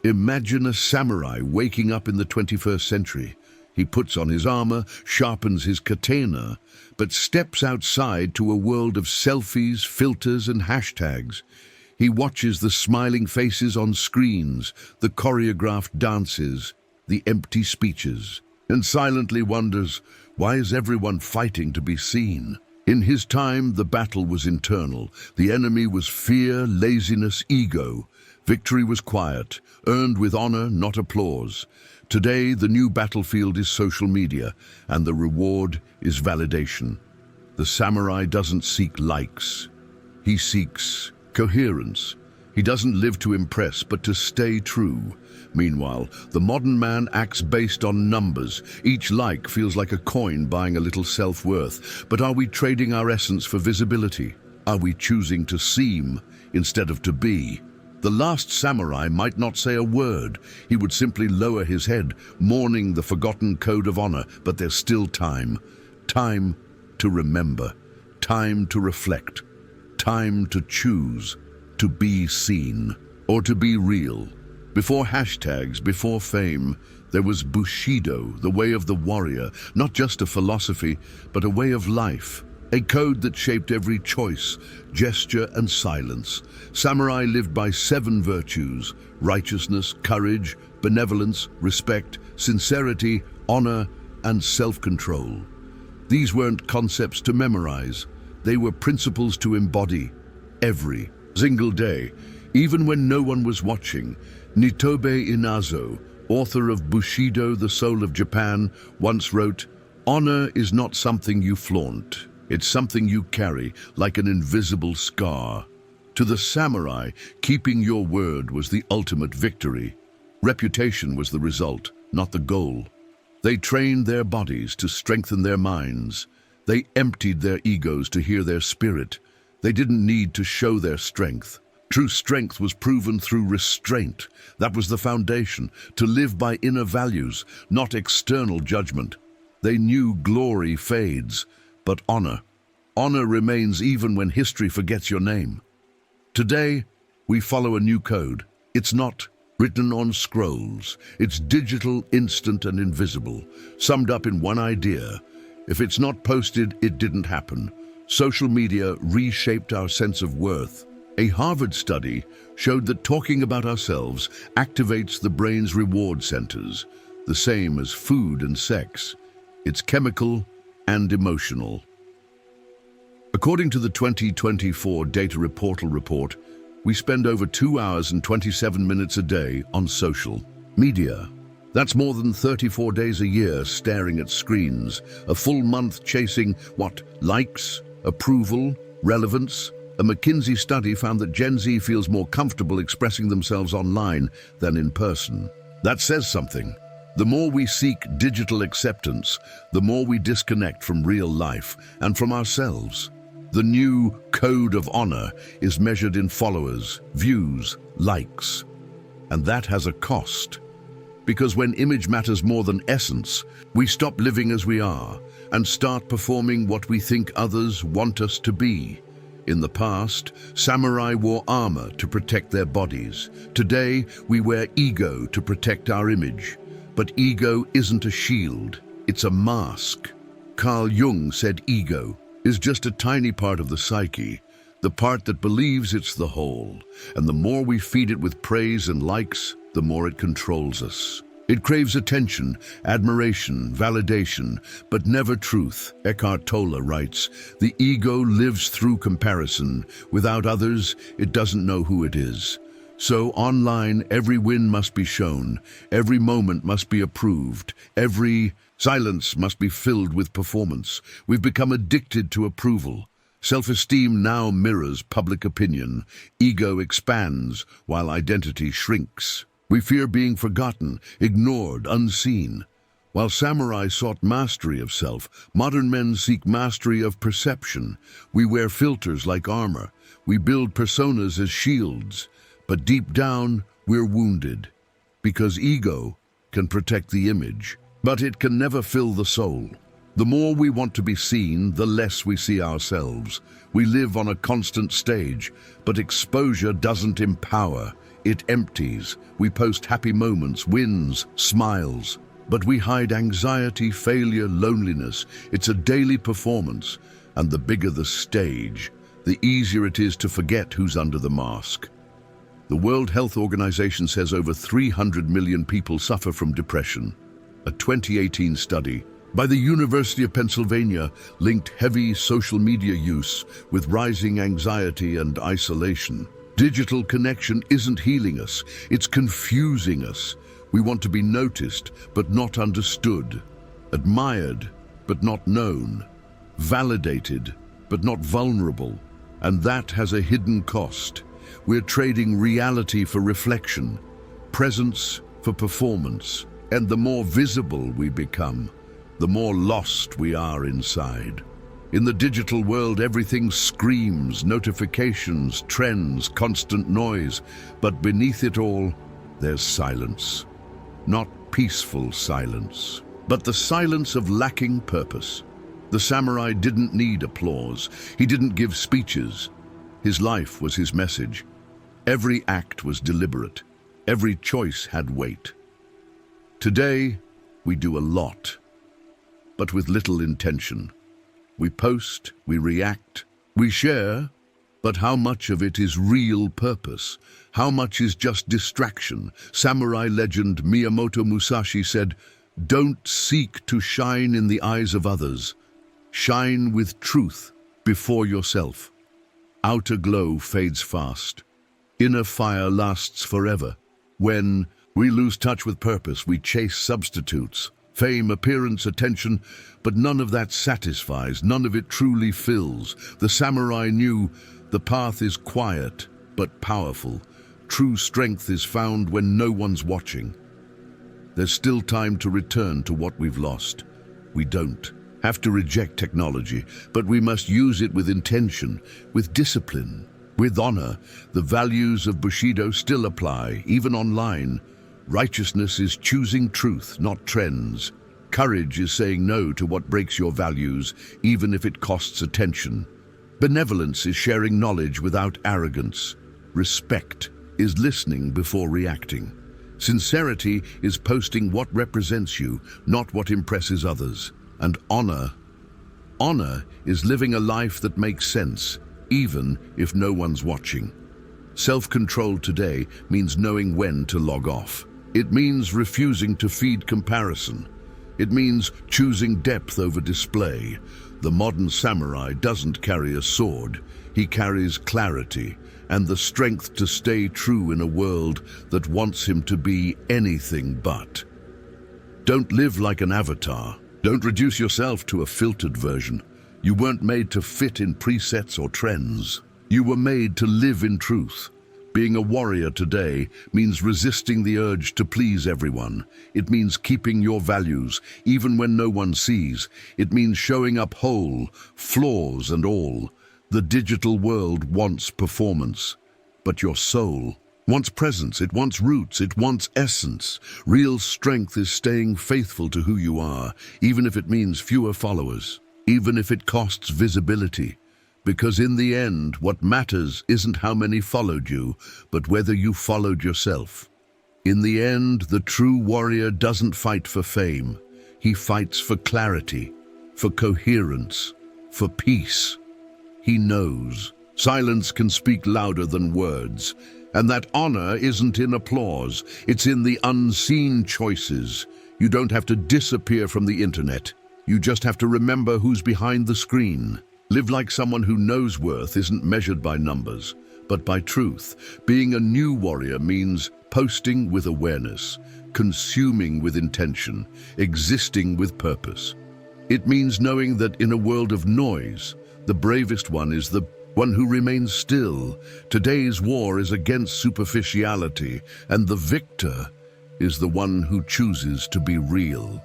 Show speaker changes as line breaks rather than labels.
Imagine a samurai waking up in the 21st century. He puts on his armor, sharpens his katana, but steps outside to a world of selfies, filters, and hashtags. He watches the smiling faces on screens, the choreographed dances, the empty speeches, and silently wonders, why is everyone fighting to be seen? In his time, the battle was internal. The enemy was fear, laziness, ego. Victory was quiet, earned with honor, not applause. Today, the new battlefield is social media, and the reward is validation. The samurai doesn't seek likes. He seeks coherence. He doesn't live to impress, but to stay true. Meanwhile, the modern man acts based on numbers. Each like feels like a coin buying a little self-worth. But are we trading our essence for visibility? Are we choosing to seem instead of to be? The last samurai might not say a word. He would simply lower his head, mourning the forgotten code of honor. But there's still time. Time to remember. Time to reflect. Time to choose. To be seen. Or to be real. Before hashtags, before fame, there was Bushido, the way of the warrior. Not just a philosophy, but a way of life. A code that shaped every choice, gesture, and silence. Samurai lived by 7 virtues: righteousness, courage, benevolence, respect, sincerity, honor, and self-control. These weren't concepts to memorize. They were principles to embody every single day, even when no one was watching. Nitobe Inazo, author of Bushido, the Soul of Japan, once wrote, "Honor is not something you flaunt. It's something you carry, like an invisible scar." To the samurai, keeping your word was the ultimate victory. Reputation was the result, not the goal. They trained their bodies to strengthen their minds. They emptied their egos to hear their spirit. They didn't need to show their strength. True strength was proven through restraint. That was the foundation, to live by inner values, not external judgment. They knew glory fades, but honor remains even when history forgets your name. Today, we follow a new code. It's not written on scrolls. It's digital, instant, and invisible, summed up in one idea. If it's not posted, it didn't happen. Social media reshaped our sense of worth. A Harvard study showed that talking about ourselves activates the brain's reward centers, the same as food and sex. It's chemical and emotional. According to the 2024 Data Reportal report, we spend over 2 hours and 27 minutes a day on social media. That's more than 34 days a year staring at screens, a full month chasing likes, approval, relevance. A McKinsey study found that Gen Z feels more comfortable expressing themselves online than in person. That says something. The more we seek digital acceptance, the more we disconnect from real life and from ourselves. The new code of honor is measured in followers, views, likes. And that has a cost. Because when image matters more than essence, we stop living as we are and start performing what we think others want us to be. In the past, samurai wore armor to protect their bodies. Today, we wear ego to protect our image. But ego isn't a shield, it's a mask. Carl Jung said ego is just a tiny part of the psyche, the part that believes it's the whole. And the more we feed it with praise and likes, the more it controls us. It craves attention, admiration, validation, but never truth. Eckhart Tolle writes, "The ego lives through comparison. Without others, it doesn't know who it is." So online, every win must be shown, every moment must be approved, every silence must be filled with performance. We've become addicted to approval. Self-esteem now mirrors public opinion. Ego expands while identity shrinks. We fear being forgotten, ignored, unseen. While samurai sought mastery of self, modern men seek mastery of perception. We wear filters like armor. We build personas as shields. But deep down, we're wounded. Because ego can protect the image, but it can never fill the soul. The more we want to be seen, the less we see ourselves. We live on a constant stage, but exposure doesn't empower, It empties. We post happy moments, wins, smiles. But we hide anxiety, failure, loneliness. It's a daily performance. And the bigger the stage, the easier it is to forget who's under the mask. The World Health Organization says over 300 million people suffer from depression. A 2018 study by the University of Pennsylvania linked heavy social media use with rising anxiety and isolation. Digital connection isn't healing us, it's confusing us. We want to be noticed, but not understood. Admired, but not known. Validated, but not vulnerable. And that has a hidden cost. We're trading reality for reflection, presence for performance. And the more visible we become, the more lost we are inside. In the digital world, everything screams, notifications, trends, constant noise. But beneath it all, there's silence. Not peaceful silence, but the silence of lacking purpose. The samurai didn't need applause. He didn't give speeches. His life was his message. Every act was deliberate. Every choice had weight. Today, we do a lot, but with little intention. We post, we react, we share, but how much of it is real purpose? How much is just distraction? Samurai legend Miyamoto Musashi said, "Don't seek to shine in the eyes of others. Shine with truth before yourself." Outer glow fades fast. Inner fire lasts forever. When we lose touch with purpose, we chase substitutes. Fame, appearance, attention, but none of that satisfies, none of it truly fills. The samurai knew the path is quiet, but powerful. True strength is found when no one's watching. There's still time to return to what we've lost. We don't have to reject technology, but we must use it with intention, with discipline, with honor. The values of Bushido still apply, even online. Righteousness is choosing truth, not trends. Courage is saying no to what breaks your values, even if it costs attention. Benevolence is sharing knowledge without arrogance. Respect is listening before reacting. Sincerity is posting what represents you, not what impresses others. And honor is living a life that makes sense, even if no one's watching. Self-control today means knowing when to log off. It means refusing to feed comparison. It means choosing depth over display. The modern samurai doesn't carry a sword. He carries clarity and the strength to stay true in a world that wants him to be anything but. Don't live like an avatar. Don't reduce yourself to a filtered version. You weren't made to fit in presets or trends. You were made to live in truth. Being a warrior today means resisting the urge to please everyone. It means keeping your values, even when no one sees. It means showing up whole, flaws and all. The digital world wants performance, but your soul wants presence, it wants roots, it wants essence. Real strength is staying faithful to who you are, even if it means fewer followers, even if it costs visibility. Because in the end, what matters isn't how many followed you, but whether you followed yourself. In the end, the true warrior doesn't fight for fame. He fights for clarity, for coherence, for peace. He knows silence can speak louder than words, and that honor isn't in applause, it's in the unseen choices. You don't have to disappear from the internet. You just have to remember who's behind the screen. Live like someone who knows worth isn't measured by numbers, but by truth. Being a new warrior means posting with awareness, consuming with intention, existing with purpose. It means knowing that in a world of noise, the bravest one is the one who remains still. Today's war is against superficiality, and the victor is the one who chooses to be real.